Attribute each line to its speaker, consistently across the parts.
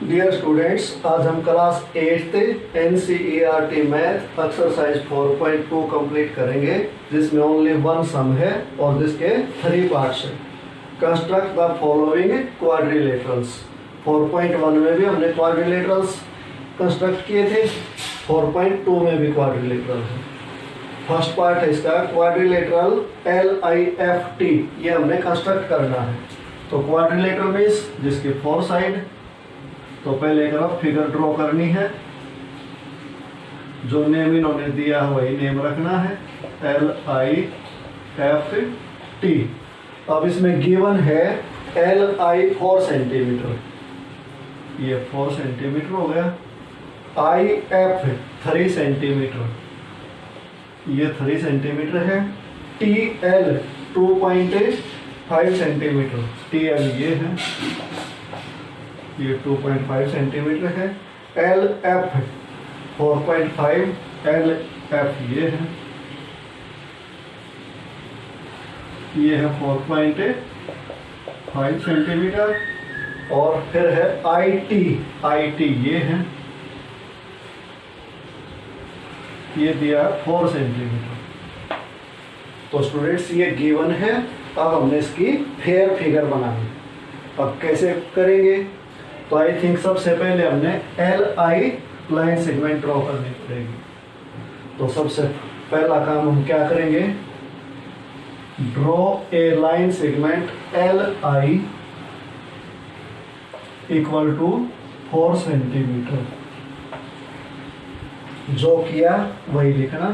Speaker 1: Dear students, आज हम class 8 NCERT math exercise 4.2 complete करेंगे, जिसमें ओनली वन सम है और जिसके 3 पार्ट्स हैं। Construct the following quadrilaterals. 4.1 में भी हमने क्वाड्रिलेटरल्स कंस्ट्रक्ट किए थे, 4.2 में भी क्वाड्रिलेटरल है। फर्स्ट पार्ट है इसका क्वाड्रिलेटरल LIFT, ये हमने कंस्ट्रक्ट करना है। तो क्वाड्रिलेटरल मीन्स जिसके 4 साइड, तो पहले एक तरफ फिगर ड्रॉ करनी है, जो नेम इन्होंने दिया है वही नेम रखना है, LIFT। अब इसमें गिवन है LI 4 सेंटीमीटर, ये 4 सेंटीमीटर हो गया। IF 3 सेंटीमीटर, ये 3 सेंटीमीटर है। TL 2.5 सेंटीमीटर, TL ये है, ये 2.5 सेंटीमीटर है। LF 4.5, LF ये है 4.5 सेंटीमीटर। और फिर है IT ये है, ये दिया 4 सेंटीमीटर। तो स्टूडेंट्स ये गिवन है, अब हमने इसकी फेयर फिगर बनानी। अब कैसे करेंगे? तो आई थिंक सबसे पहले हमने LI लाइन सेगमेंट ड्रॉ करनी पड़ेगी। तो सबसे पहला काम हम क्या करेंगे? Draw a line segment LI equal to 4 centimetre. जो किया वही लिखना।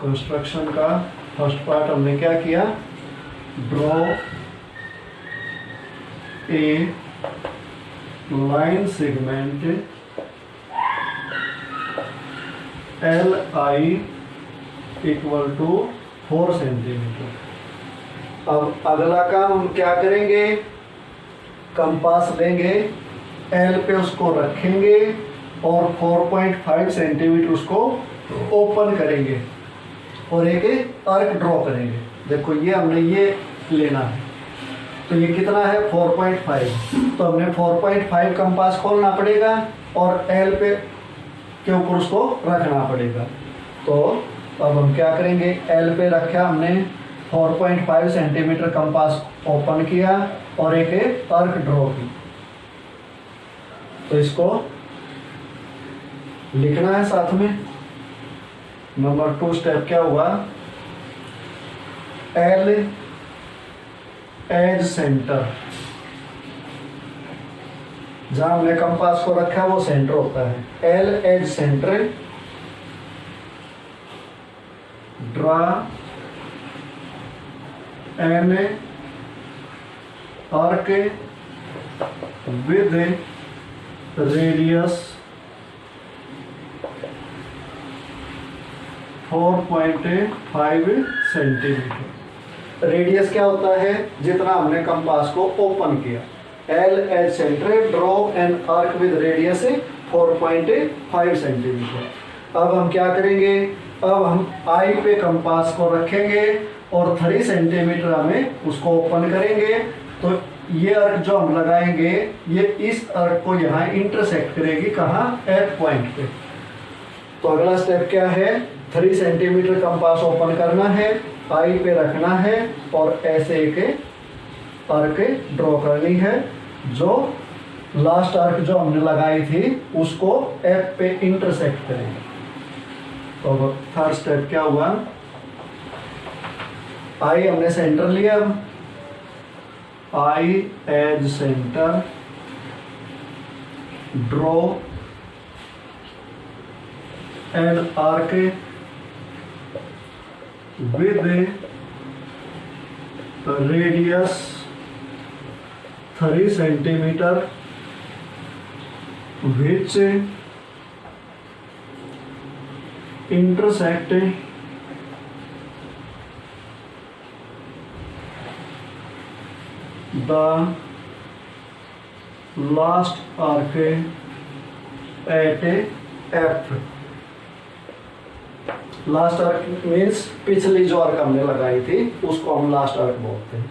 Speaker 1: कंस्ट्रक्शन का फर्स्ट पार्ट हमने क्या किया? Draw a line segment LI equal to 4 centimetre. अब अगला काम हम क्या करेंगे? कंपास लेंगे, L पे उसको रखेंगे और 4.5 सेंटीमीटर उसको ओपन करेंगे और एक आर्क ड्रॉ करेंगे। देखो ये हमने ये लेना है, तो ये कितना है? 4.5। तो हमने 4.5 कंपास खोलना पड़ेगा और L पे के ऊपर उसको रखना पड़ेगा। तो अब हम क्या करेंगे? L पे रखा हमने, 4.5 सेंटीमीटर कंपास ओपन किया और एक आर्क ड्रॉ की। तो इसको लिखना है साथ में। नंबर 2 स्टेप क्या हुआ? L एज सेंटर, जहां हमने कंपास को रखा वो सेंटर होता है। L as centre, draw an arc with radius 4.5 centimetre. Radius क्या होता है? जितना हमने कंपास को ओपन किया। L as centre, draw an arc with radius 4.5 centimetre. अब हम क्या करेंगे? अब हम I पे कंपास को रखेंगे और 3 सेंटीमीटर हमें उसको ओपन करेंगे। तो ये आर्क जो हम लगाएंगे, ये इस आर्क को यहाँ इंटरसेक्ट करेगी। कहाँ? F पॉइंट पे। तो अगला स्टेप क्या है? 3 सेंटीमीटर कंपास ओपन करना है, I पे रखना है और ऐसे एक आर्क ड्रॉ करनी है, जो लास्ट आर्क जो हमने लगाई थी उसको F पे इंटरसेक्ट करेंगे। तो थर्ड स्टेप क्या हुआ? I हमने सेंटर लिया, I as centre, draw an arc with radius 3 centimeter which intersect the last arc at F। Last arc means पिछली जो आर्क हमने लगाई थी उसको हम लास्ट आर्क बोलते हैं।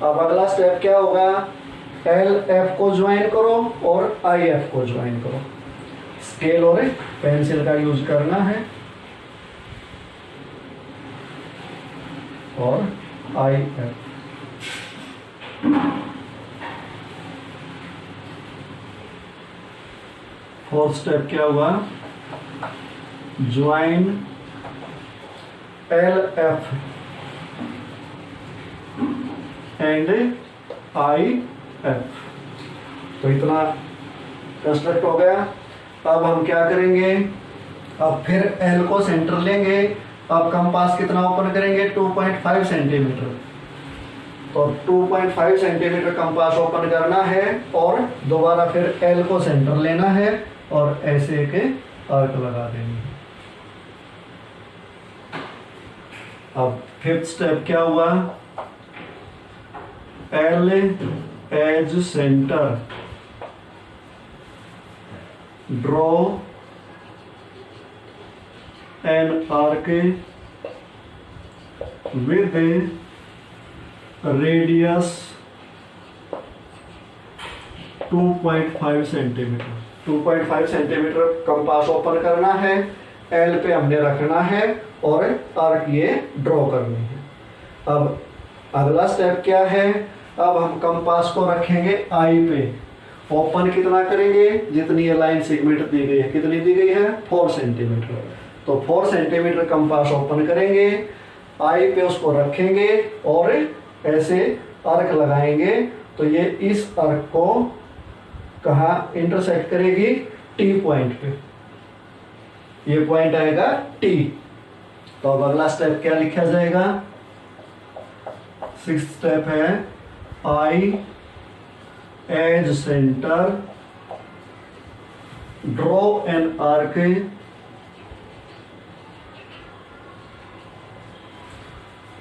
Speaker 1: अब अगला स्टेप क्या होगा, एल एफ को ज्वाइन करो और आई एफ को ज्वाइन करो। स्केल और पेंसिल का यूज करना है और आई एफ। फोर्थ स्टेप क्या हुआ, join L F and I F. तो इतना कंस्ट्रक्ट हो गया। अब हम क्या करेंगे, अब फिर एल को सेंटर लेंगे। अब कंपास कितना ओपन करेंगे, 2.5 सेंटीमीटर। तो 2.5 सेंटीमीटर कंपास ओपन करना है और दोबारा फिर एल को सेंटर लेना है और ऐसे के आर्क लगा देनी है। अब फिफ्थ स्टेप क्या हुआ, L as centre, draw an arc with radius 2.5 centimetre. 2.5 centimetre compass open करना है, एल पे हमने रखना है और आर्क ये ड्रॉ करनी है। अब अगला स्टेप क्या है, अब हम कंपास को रखेंगे आई पे। ओपन कितना करेंगे, जितनी ये लाइन सेगमेंट दी गई है, कितनी दी गई है, 4 सेंटीमीटर। तो 4 सेंटीमीटर कंपास ओपन करेंगे, आई पे उसको रखेंगे और ऐसे आर्क लगाएंगे। तो ये इस आर्क को कहाँ इंटरसेक्ट करेगी, टी पॉइंट पे। ये पॉइंट आएगा टी। तो अब अगला स्टेप क्या लिखा जाएगा, सिक्स्थ स्टेप है I as centre, draw an arc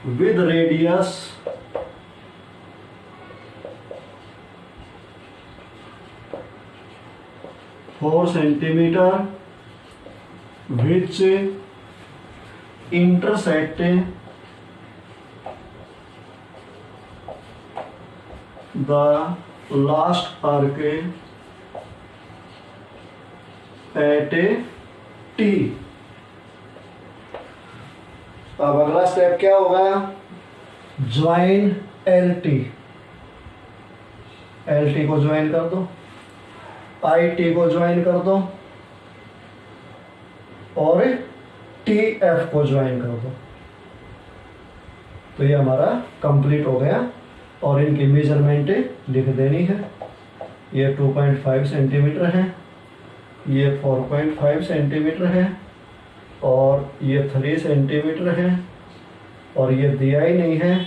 Speaker 1: with radius 4 centimetre which intersect the last arc at T। अब अगला स्टेप क्या होगा, join L T. L T को ज्वाइन कर दो, आई टी को ज्वाइन कर दो और टी एफ को ज्वाइन कर दो। तो ये हमारा कंप्लीट हो गया और इनकी मेजरमेंट लिख देनी है। ये 2.5 सेंटीमीटर है, ये 4.5 सेंटीमीटर है और ये 3 सेंटीमीटर है और ये दिया ही नहीं है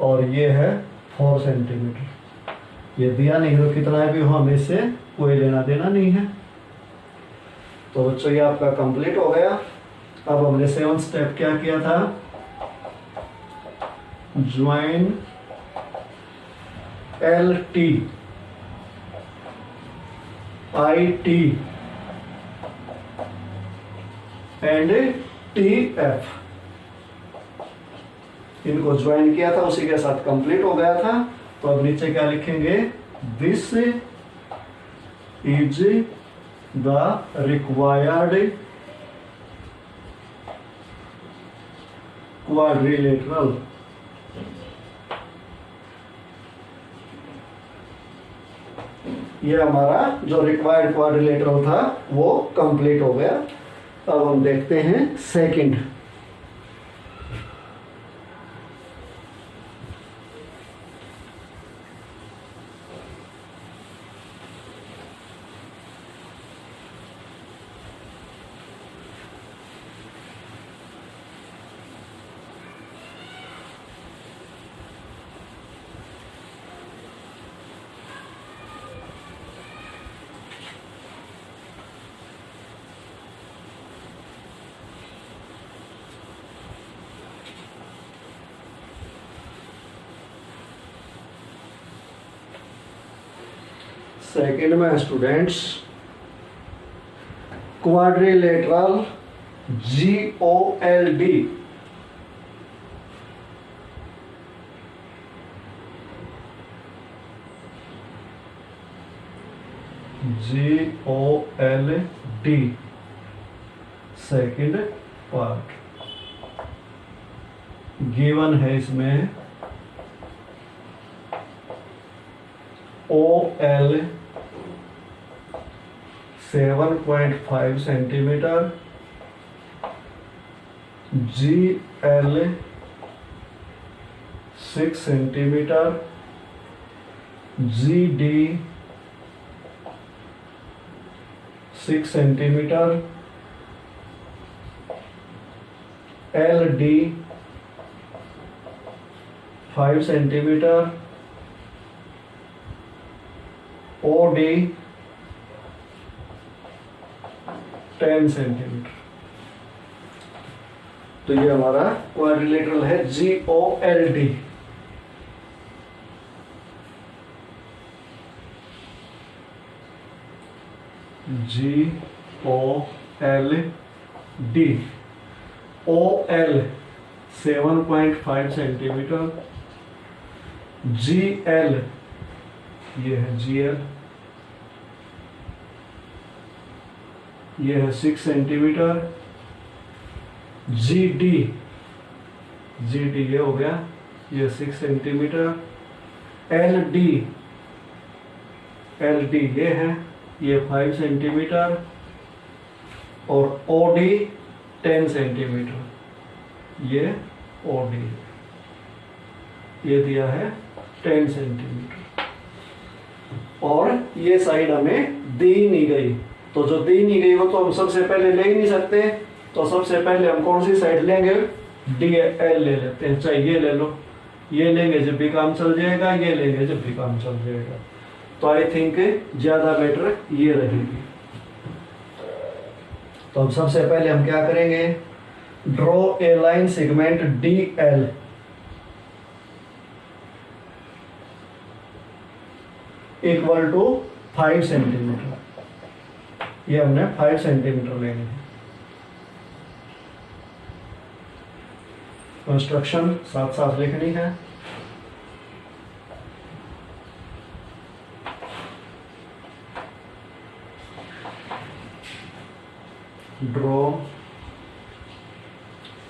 Speaker 1: और ये है 4 सेंटीमीटर। ये दिया नहीं तो कितना भी हो, हमें इससे कोई लेना देना नहीं है। तो बच्चों ये आपका कंप्लीट हो गया। अब हमने 7th स्टेप क्या किया था, join L T I T and T F, इनको ज्वाइन किया था, उसी के साथ कंप्लीट हो गया था। तो अब नीचे क्या लिखेंगे, this is the required quadrilateral. ये हमारा जो रिक्वायर्ड क्वाड्रिलेटरल था वो कंप्लीट हो गया। अब हम देखते हैं सेकंड। सेकंड में students quadrilateral GOLD, GOLD second part given है इसमें OL 7.5 centimetre, GL 6 centimetre, GD 6 centimetre, LD 5 centimetre, OD 10 centimetre. तो ये हमारा क्वाड्रिलेटरल है GOLD। GOLD, OL 7.5 centimetre, GL ये है GL, ये है 6 सेंटीमीटर, GD ये हो गया, ये 6 सेंटीमीटर, LD ये है, ये 5 सेंटीमीटर, और OD 10 सेंटीमीटर, ये OD ये दिया है 10 सेंटीमीटर। और ये साइड हमें दी नहीं गई, तो जो दी नहीं गई वो तो हम सबसे पहले ले ही नहीं सकते, तो सबसे पहले हम कौन सी साइड लेंगे, DL ले लेते हैं। चाहे ये ले लो, ये लेंगे जब भी काम चल जाएगा, ये लेंगे जब भी काम चल जाएगा, तो आई थिंक ज्यादा बेटर ये रहेगी। तो अब सबसे पहले हम क्या करेंगे, draw a line segment DL equal to 5 centimetre. ये हमने 5 सेंटीमीटर लेंगे। कंस्ट्रक्शन साथ साथ लिखनी है। Draw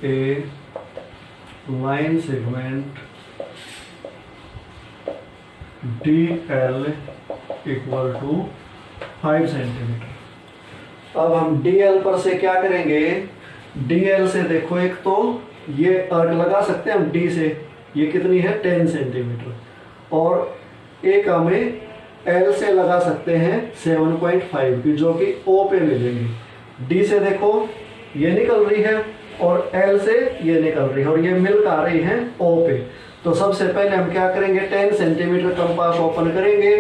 Speaker 1: a line segment DL equal to 5 centimetre. अब हम DL पर से क्या करेंगे, DL से देखो, एक तो ये अर्क लगा सकते हैं हम D से, ये कितनी है 10 सेंटीमीटर, और एक हमें L से लगा सकते हैं 7.5 की, जो कि O पे मिलेंगी। D से देखो ये निकल रही है और L से ये निकल रही है, और ये मिल आ रही है O पे। तो सबसे पहले हम क्या करेंगे, 10 सेंटीमीटर कंपास ओपन करेंगे,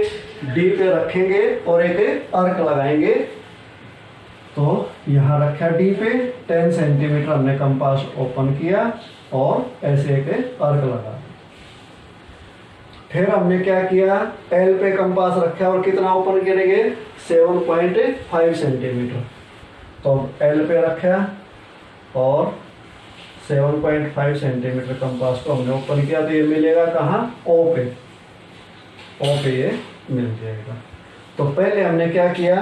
Speaker 1: D पे रखेंगे और एक अर्क लगाएंगे। तो यहाँ रखा D पे, 10 सेंटीमीटर हमने कंपास ओपन किया और ऐसे एक अर्क लगा। फिर हमने क्या किया, L पे कंपास रखा और कितना ओपन करेंगे, 7.5 सेंटीमीटर। तो L पे रखा और 7.5 सेंटीमीटर कंपास को हमने ओपन किया, तो ये मिलेगा कहाँ, O पे। O पे ये मिल जाएगा। तो पहले हमने क्या किया,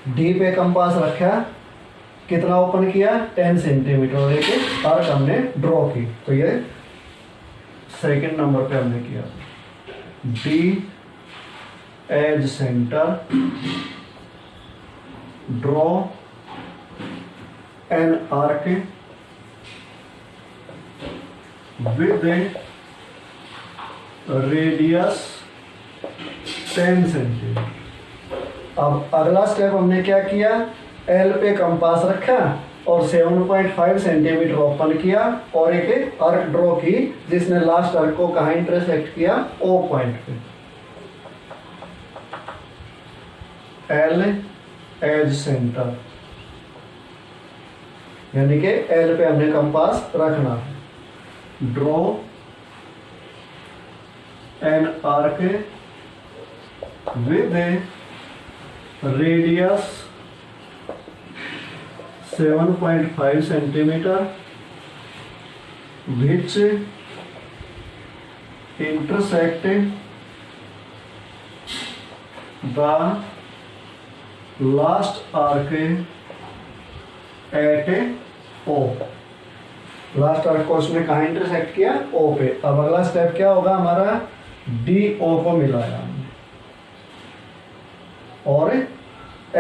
Speaker 1: D पे कंपास रखा, कितना ओपन किया, 10 सेंटीमीटर, और एक आर्क हमने ड्रॉ की। तो ये सेकंड नंबर पे हमने किया, D as centre, draw an arc with a radius 10 centimetre. अब अगला स्टेप हमने क्या किया, L पे कंपास रखा और 7.5 सेंटीमीटर ओपन किया और एक अर्क ड्रॉ की, जिसने लास्ट अर्क को कहाँ इंटरसेक्ट किया, O पॉइंट पे। L एज सेंटर, यानी कि L पे हमने कंपास रखना है। Draw an arc with A radius 7.5 centimetre which intersect the last arc at O। Last arc को उसने कहाँ इंटरसेक्ट किया? O पे। अब अगला स्टेप क्या होगा हमारा? DO को मिलाया हमने और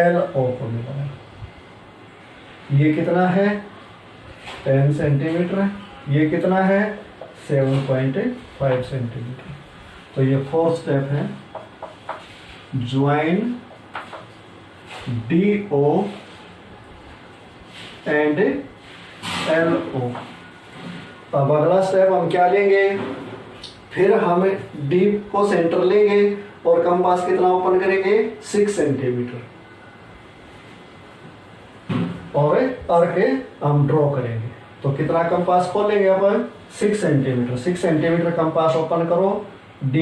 Speaker 1: LO को मिलाया। ये कितना है? 10 सेंटीमीटर है। ये कितना है? 7.5 सेंटीमीटर। तो ये फोर्थ स्टेप है, ज्वाइन DO एंड LO। अब अगला स्टेप हम क्या लेंगे? फिर हम D को सेंटर लेंगे और कंपास कितना ओपन करेंगे? 6 सेंटीमीटर और आर्क हम ड्रॉ करेंगे। तो कितना कंपास खोलेंगे अपन? 6 सेंटीमीटर। 6 सेंटीमीटर कंपास ओपन करो, D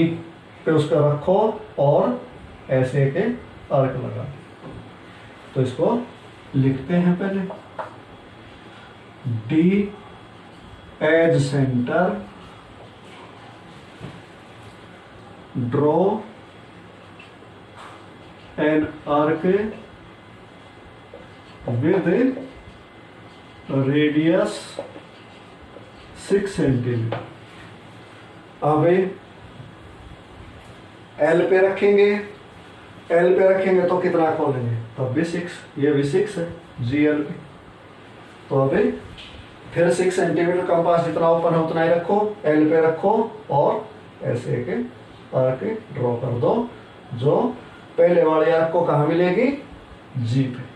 Speaker 1: पे उसको रखो और ऐसे के आर्क लगा। तो इसको लिखते हैं पहले, D as centre, draw an arc with radius 6 centimetre. अब L पे रखेंगे, L पे रखेंगे तो कितना खोलेंगे? तब भी 6, ये भी 6 है GL पे। तो अभी फिर 6 सेंटीमीटर कंपास जितना ओपन है उतना ही रखो, L पे रखो और ऐसे के आर्क ड्रॉ कर दो, जो पहले वाले आर्क को कहाँ मिलेगी? G पे।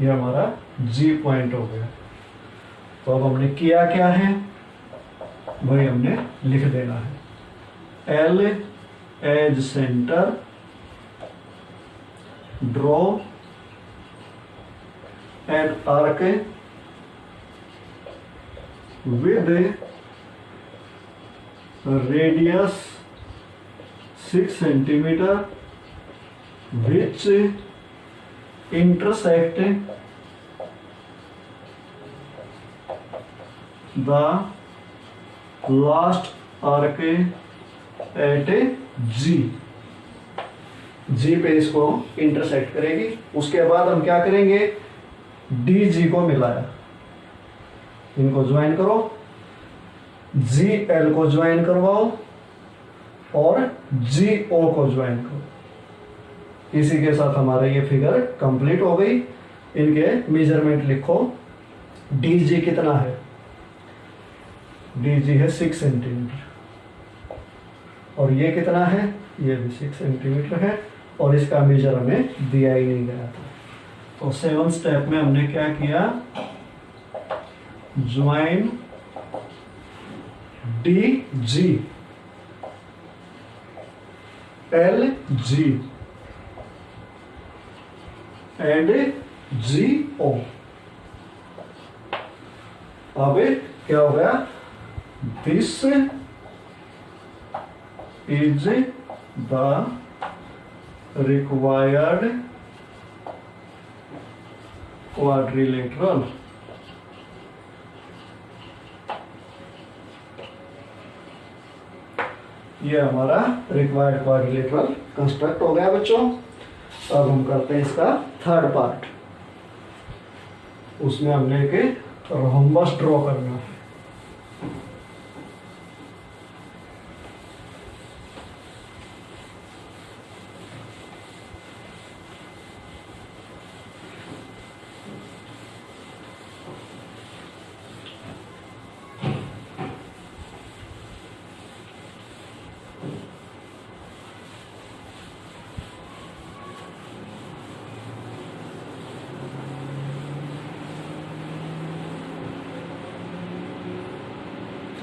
Speaker 1: ये हमारा G पॉइंट हो गया। तो अब हमने किया क्या है वही हमने लिख देना है। L as centre, draw an arc with radius 6 centimetre which intersect the last arc at G। G पे इसको इंटरसेक्ट करेगी। उसके बाद हम क्या करेंगे? DG को मिलाया, इनको ज्वाइन करो, GL को ज्वाइन करवाओ और GO को ज्वाइन करो। इसी के साथ हमारा ये फिगर कंप्लीट हो गई। इनके मेजरमेंट लिखो। DG कितना है? DG है 6 सेंटीमीटर और ये कितना है? ये भी 6 सेंटीमीटर है और इसका मेजर हमें दिया ही नहीं गया था। तो 7 स्टेप में हमने क्या किया? Join DG LG and GO। अब क्या हो गया? This is the required quadrilateral. ये हमारा रिक्वायर्ड क्वाड्रिलेटरल कंस्ट्रक्ट हो गया बच्चों। अब हम करते हैं इसका थर्ड पार्ट। उसमें हमने एक रोम्बस ड्रॉ करना है।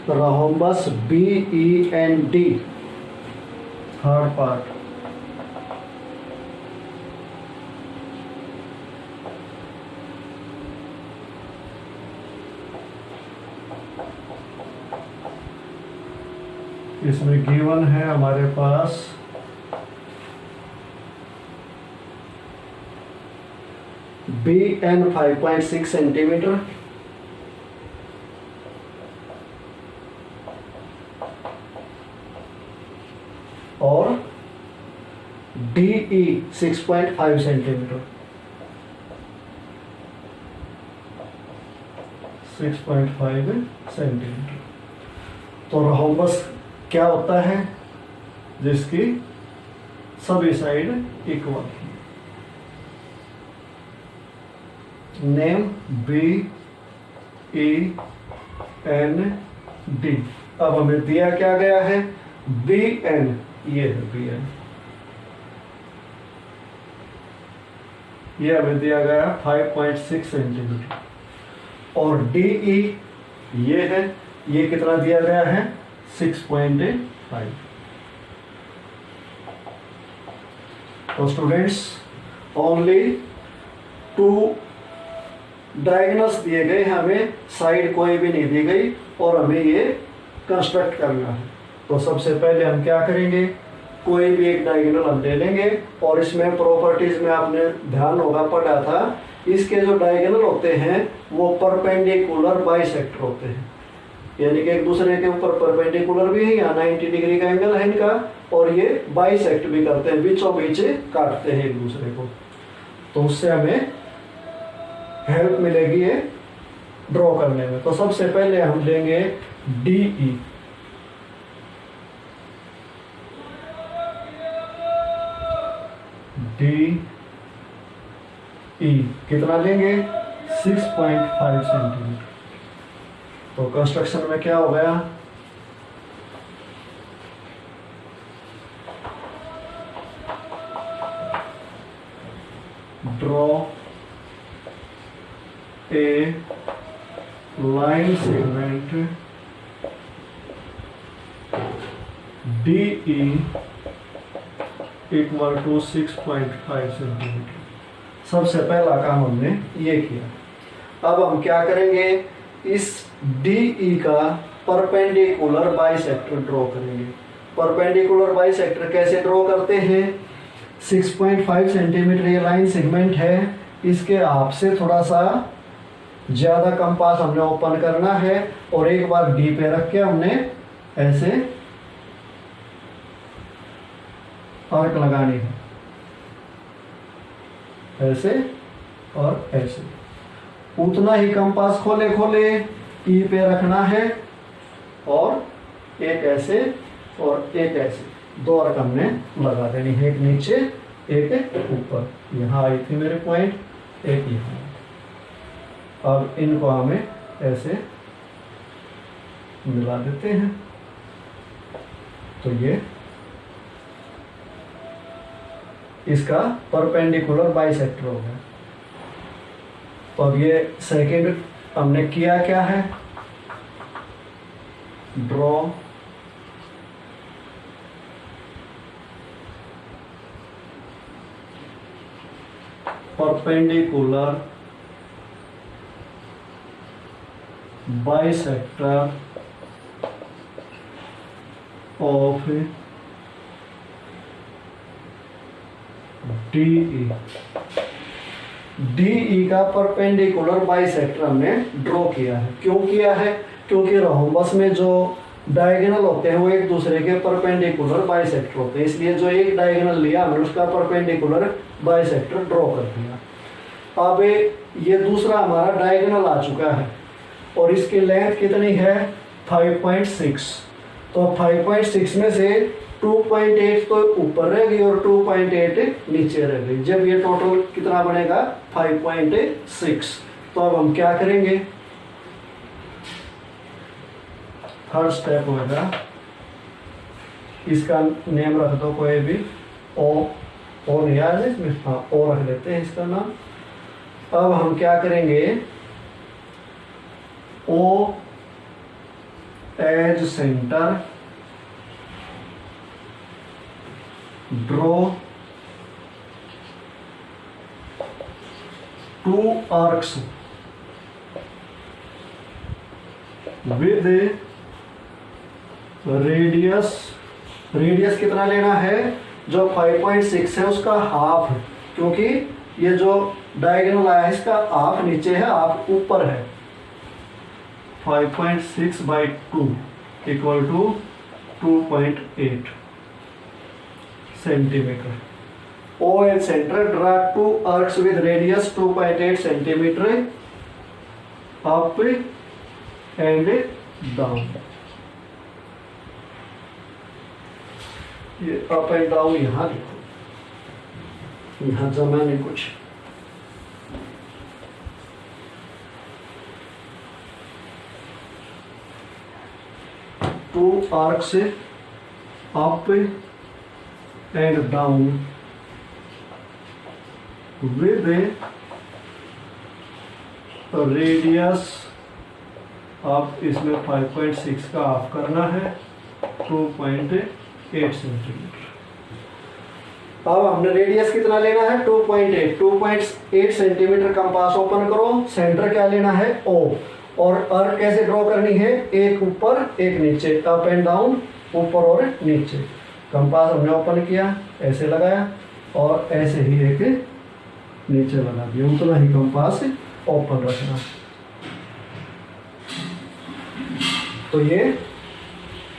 Speaker 1: Rhombus BEND third part. इसमें गिवन है हमारे पास बी एन 5.6 सेंटीमीटर और डी ई 6.5 सेंटीमीटर 6.5 सेंटीमीटर। तो रोम्बस क्या होता है? जिसकी सभी side equal. Name B E N D. अब हमें दिया क्या गया है? बी एन, ये है बी एन, ये हमें दिया गया 5.6 सेंटीमीटर और डी ई ये है, ये कितना दिया गया है? 6.5। तो स्टूडेंट्स ओनली 2 डायगोनल्स दिए गए, हमें साइड कोई भी नहीं दी गई और हमें ये कंस्ट्रक्ट करना है। तो सबसे पहले हम क्या करेंगे? कोई भी एक डायगोनल हम ले लेंगे और इसमें प्रॉपर्टीज में आपने ध्यान होगा पढ़ा था, इसके जो डायगोनल होते हैं वो परपेंडिकुलर बाइसेक्टर होते हैं, यानी कि एक दूसरे के ऊपर परपेंडिकुलर भी है, यहाँ 90 डिग्री का एंगल है इनका, और ये बाइसेक्ट भी करते हैं, बीचों बीच काटते हैं एक दूसरे को। तो उससे हमें हेल्प मिलेगी ये ड्रॉ करने में। तो सबसे पहले हम लेंगे डी ई। डी ई कितना लेंगे? 6.5 सेंटीमीटर। तो कंस्ट्रक्शन में क्या हो गया? Draw a line segment D E equal to 6.5 centimetre. सबसे पहला काम हमने ये किया। अब हम क्या करेंगे? इस DE का परपेंडिकुलर बाइसेक्टर ड्रॉ करेंगे। परपेंडिकुलर बाइसेक्टर कैसे ड्रॉ करते हैं? 6.5 सेंटीमीटर ये लाइन सेगमेंट है, इसके आप से थोड़ा सा ज्यादा कंपास हमने ओपन करना है और एक बार D पे रख के हमने ऐसे आर्क लगानी है, ऐसे और ऐसे। उतना ही कंपास खोले खोले ई पे रखना है और एक ऐसे और एक ऐसे, 2 आर्क हमने लगा देनी है, एक नीचे एक ऊपर। यहाँ आई थी मेरे पॉइंट, एक यहाँ। अब इनको हमें ऐसे मिला देते हैं। तो ये इसका परपेंडिकुलर बाइसेक्टर हो गया। तो अब ये सेकेंड हमने किया क्या है? Draw perpendicular bisector of DE। DE का परपेंडिकुलर बाइसेक्टर हमने ड्रॉ किया है। क्यों किया है? क्योंकि रोम्बस में जो डायगोनल होते हैं वो एक दूसरे के परपेंडिकुलर बाइसेक्टर होते हैं, इसलिए जो एक डायगोनल लिया हमने उसका परपेंडिकुलर बाइसेक्टर ड्रॉ कर दिया। अब ये दूसरा हमारा डायगोनल आ चुका है और इसकी लेंथ कितनी है? 5.6। तो 5.6 में से 2.8 तो ऊपर रह गई और 2.8 नीचे रह गई। जब ये टोटल कितना बनेगा? 5.6। तो अब हम क्या करेंगे? थर्ड स्टेप होगा, इसका नेम रख दो कोई भी, ओ नहीं आ रहा इसमें, हाँ ओ रख लेते हैं इसका नाम। अब हम क्या करेंगे? O as centre draw 2 arcs with radius कितना लेना है? जो 5.6 है उसका हाफ, क्योंकि ये जो डायगोनल आया इसका, हाफ नीचे है हाफ ऊपर है। 5.6/2 equal to 2.8 centimetre. O and center, draw two arcs with radius 2.8 centimeter up and down। ये अप एंड डाउन यहाँ लिखो, यहाँ जमा नहीं कुछ। Two arcs up and down with a radius, आप इसमें 5.6 का ऑफ करना है 2.8 सेंटीमीटर। अब हमने रेडियस कितना लेना है 2.8 सेंटीमीटर। कंपास ओपन करो, सेंटर क्या लेना है O, और अर्क कैसे ड्रॉ करनी है, एक ऊपर एक नीचे, अप एंड डाउन, ऊपर और नीचे। कंपास हमने ओपन किया, ऐसे लगाया और ऐसे ही एक नीचे लगा दिया, उतना ही कंपास ओपन रखना। तो ये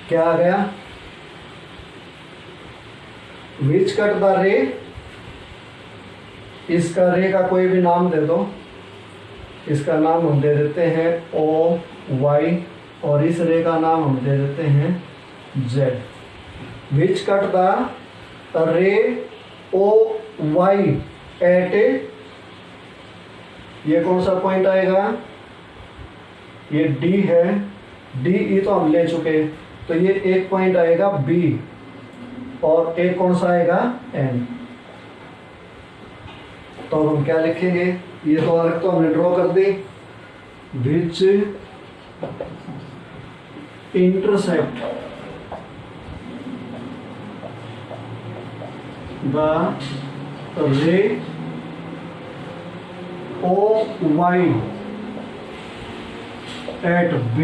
Speaker 1: क्या आ गया, विच कट द रे, इसका रे का कोई भी नाम दे दो, इसका नाम हम दे देते हैं OY और इस रे का नाम हम दे देते हैं Z। Which cut the ray OY at ये कौन सा पॉइंट आएगा, ये D है, DE तो हम ले चुके, तो ये एक पॉइंट आएगा B और एक कौन सा आएगा N। तो हम क्या लिखेंगे, ये तो आर्क तो हमने ड्रॉ कर दी, which intersect the ray OY at B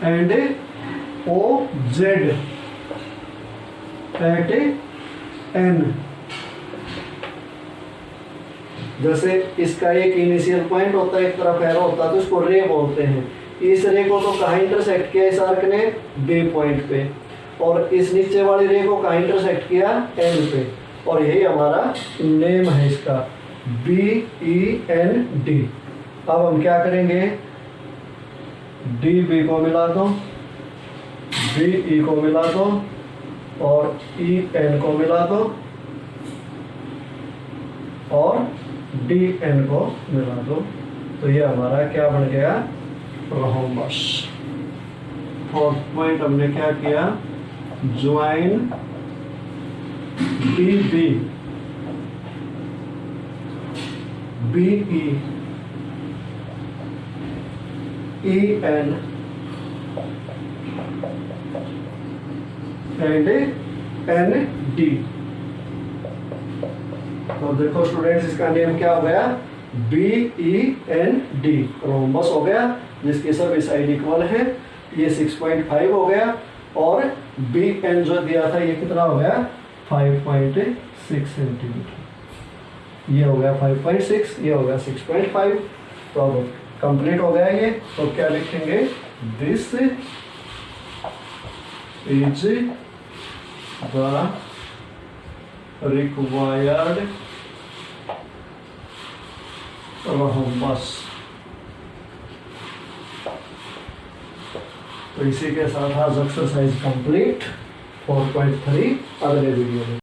Speaker 1: and OZ at N। जैसे इसका एक इनिशियल पॉइंट होता है, एक तरफ एरो होता है, तो इसको रे बोलते हैं। इस रे को तो कहाँ इंटरसेक्ट किया इस आर्क ने, B पॉइंट पे, और इस नीचे वाली रे को कहाँ इंटरसेक्ट किया, N पे, और यही हमारा नेम है इसका, BEND। अब हम क्या करेंगे, DB को मिला दो, BE को मिला दो और EN को मिला दो और DN को मिला दो। तो ये हमारा क्या बन गया, रोम्बस। फोर्थ पॉइंट हमने क्या किया, join DB BE EN and ND। तो देखो स्टूडेंट्स, इसका नेम क्या हो गया, BEND, रोम्बस हो गया, जिसके सब साइड इक्वल है। ये 6.5 हो गया और BN जो दिया था ये कितना हो गया, 5.6 सेंटीमीटर। ये हो गया 5.6, ये हो गया 6.5। तो अब कंप्लीट हो गया ये। तो क्या लिखेंगे, this is the required rhombus. तो इसी के साथ आज एक्सरसाइज कंप्लीट 4.3 अगले वीडियो में।